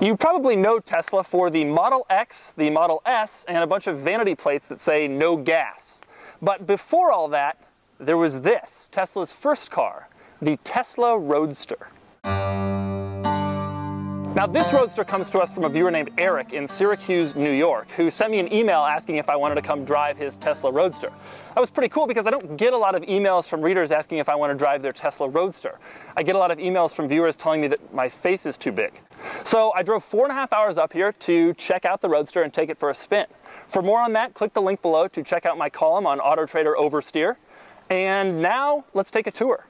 You probably know Tesla for the Model X, the Model S, and a bunch of vanity plates that say no gas. But before all that, there was this, Tesla's first car, the Tesla Roadster. Now this Roadster comes to us from a viewer named Eric in Syracuse, New York, who sent me an email asking if I wanted to come drive his Tesla Roadster. That was pretty cool because I don't get a lot of emails from readers asking if I want to drive their Tesla Roadster. I get a lot of emails from viewers telling me that my face is too big. So I drove 4.5 hours up here to check out the Roadster and take it for a spin. For more on that, click the link below to check out my column on Auto Trader Oversteer. And now let's take a tour.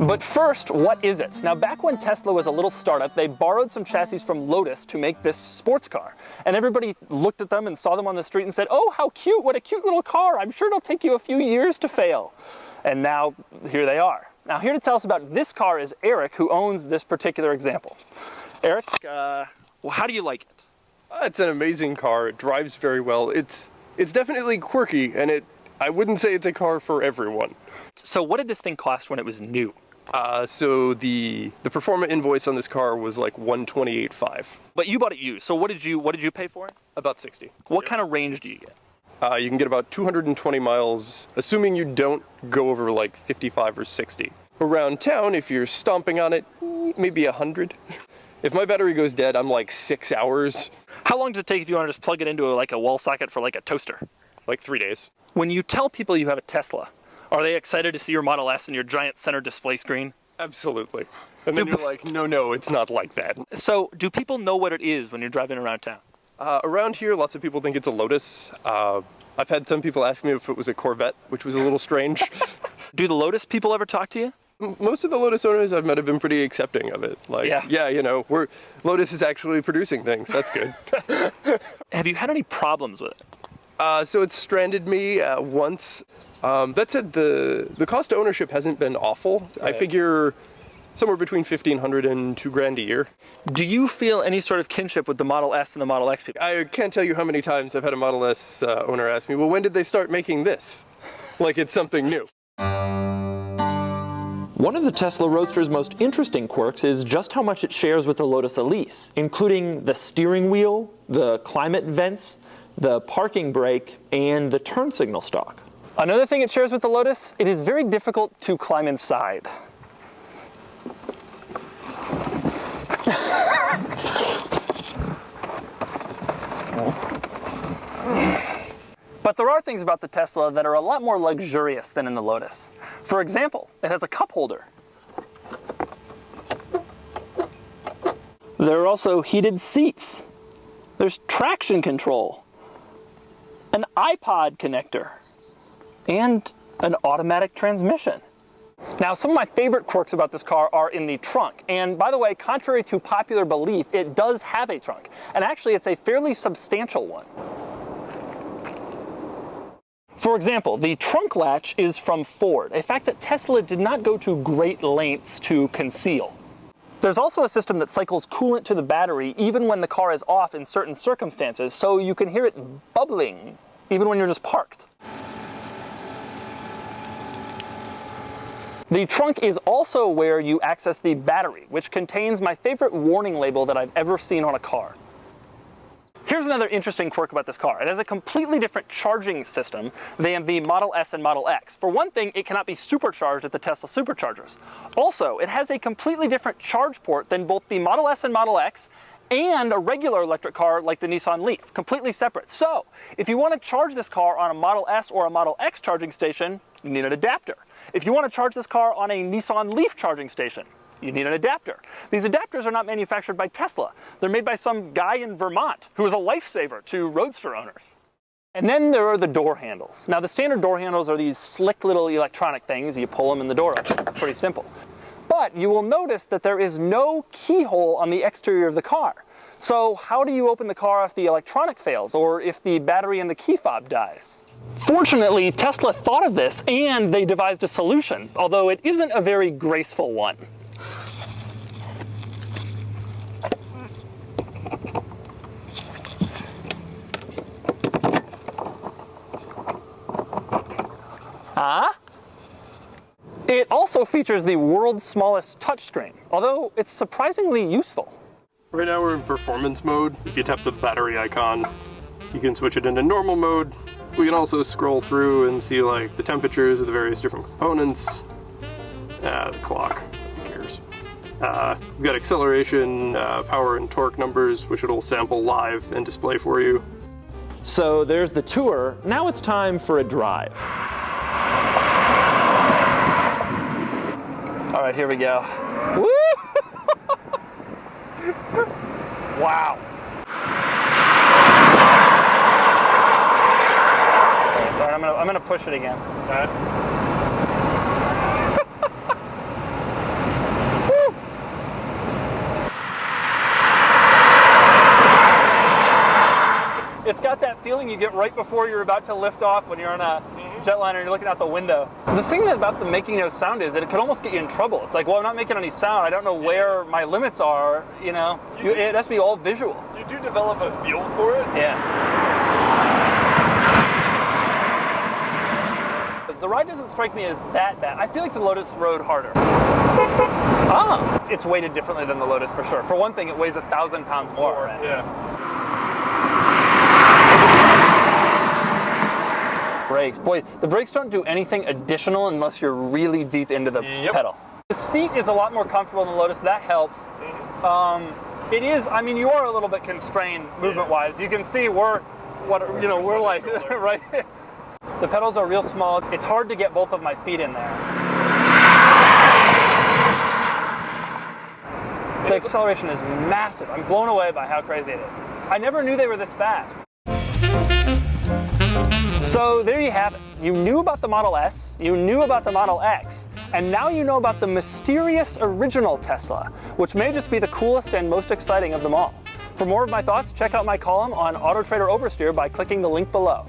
But first, what is it? Now, back when Tesla was a little startup, they borrowed some chassis from Lotus to make this sports car. And everybody looked at them and saw them on the street and said, oh, how cute, what a cute little car. I'm sure it'll take you a few years to fail. And now, here they are. Now, here to tell us about this car is Eric, who owns this particular example. Eric, well, how do you like it? It's an amazing car. It drives very well. It's definitely quirky, and I wouldn't say it's a car for everyone. So what did this thing cost when it was new? So the performa invoice on this car was like $128,500. But you bought it used, so what did you pay for it? About $60,000. What kind of range do you get? You can get about 220 miles, assuming you don't go over like 55 or 60. Around town, if you're stomping on it, maybe 100. If my battery goes dead, I'm like 6 hours. How long does it take if you want to just plug it into like a wall socket for like a toaster? Like 3 days. When you tell people you have a Tesla, are they excited to see your Model S and your giant center display screen? Absolutely. And then you're like, no, it's not like that. So, do people know what it is when you're driving around town? Around here, lots of people think it's a Lotus. I've had some people ask me if it was a Corvette, which was a little strange. Do the Lotus people ever talk to you? Most of the Lotus owners I've met have been pretty accepting of it. Like, yeah, you know, Lotus is actually producing things. That's good. Have you had any problems with it? So it's stranded me once. That said, the cost of ownership hasn't been awful. Right. I figure somewhere between $1,500 and $2,000 a year. Do you feel any sort of kinship with the Model S and the Model X people? I can't tell you how many times I've had a Model S owner ask me, well, when did they start making this? Like it's something new. One of the Tesla Roadster's most interesting quirks is just how much it shares with the Lotus Elise, including the steering wheel, the climate vents, the parking brake, and the turn signal stalk. Another thing it shares with the Lotus, it is very difficult to climb inside. But there are things about the Tesla that are a lot more luxurious than in the Lotus. For example, it has a cup holder. There are also heated seats. There's traction control, an iPod connector, and an automatic transmission. Now, some of my favorite quirks about this car are in the trunk. And by the way, contrary to popular belief, it does have a trunk. And actually, it's a fairly substantial one. For example, the trunk latch is from Ford, a fact that Tesla did not go to great lengths to conceal. There's also a system that cycles coolant to the battery even when the car is off in certain circumstances, so you can hear it bubbling even when you're just parked. The trunk is also where you access the battery, which contains my favorite warning label that I've ever seen on a car. Here's another interesting quirk about this car. It has a completely different charging system than the Model S and Model X. For one thing, it cannot be supercharged at the Tesla superchargers. Also, it has a completely different charge port than both the Model S and Model X and a regular electric car like the Nissan Leaf, completely separate. So, if you want to charge this car on a Model S or a Model X charging station, you need an adapter. If you want to charge this car on a Nissan Leaf charging station, you need an adapter. These adapters are not manufactured by Tesla. They're made by some guy in Vermont who is a lifesaver to Roadster owners. And then there are the door handles. Now, the standard door handles are these slick little electronic things. You pull them and the door opens. Pretty simple. But you will notice that there is no keyhole on the exterior of the car. So how do you open the car if the electronic fails or if the battery in the key fob dies? Fortunately, Tesla thought of this and they devised a solution, although it isn't a very graceful one. It also also features the world's smallest touchscreen, although it's surprisingly useful. Right now we're in performance mode. If you tap the battery icon, you can switch it into normal mode. We can also scroll through and see like the temperatures of the various different components. The clock, who cares? We've got acceleration, power and torque numbers, which it'll sample live and display for you. So there's the tour. Now it's time for a drive. All right, here we go. Woo! Wow. Okay, sorry, I'm gonna push it again. All right. It's got that feeling you get right before you're about to lift off when you're on a jetliner and you're looking out the window. The thing about the making no sound is that it could almost get you in trouble. It's like, well, I'm not making any sound. I don't know where my limits are, you know? It has to be all visual. You do develop a feel for it. Yeah. The ride doesn't strike me as that bad. I feel like the Lotus rode harder. Ah, it's weighted differently than the Lotus for sure. For one thing, it weighs 1,000 pounds more. Yeah. Brakes. Boy, the brakes don't do anything additional unless you're really deep into the pedal. The seat is a lot more comfortable than the Lotus. That helps. It is, I mean, you are a little bit constrained movement-wise. You can see we're like, right? The pedals are real small. It's hard to get both of my feet in there. The acceleration is massive. I'm blown away by how crazy it is. I never knew they were this fast. So there you have it. You knew about the Model S, you knew about the Model X, and now you know about the mysterious original Tesla, which may just be the coolest and most exciting of them all. For more of my thoughts, check out my column on Auto Trader Oversteer by clicking the link below.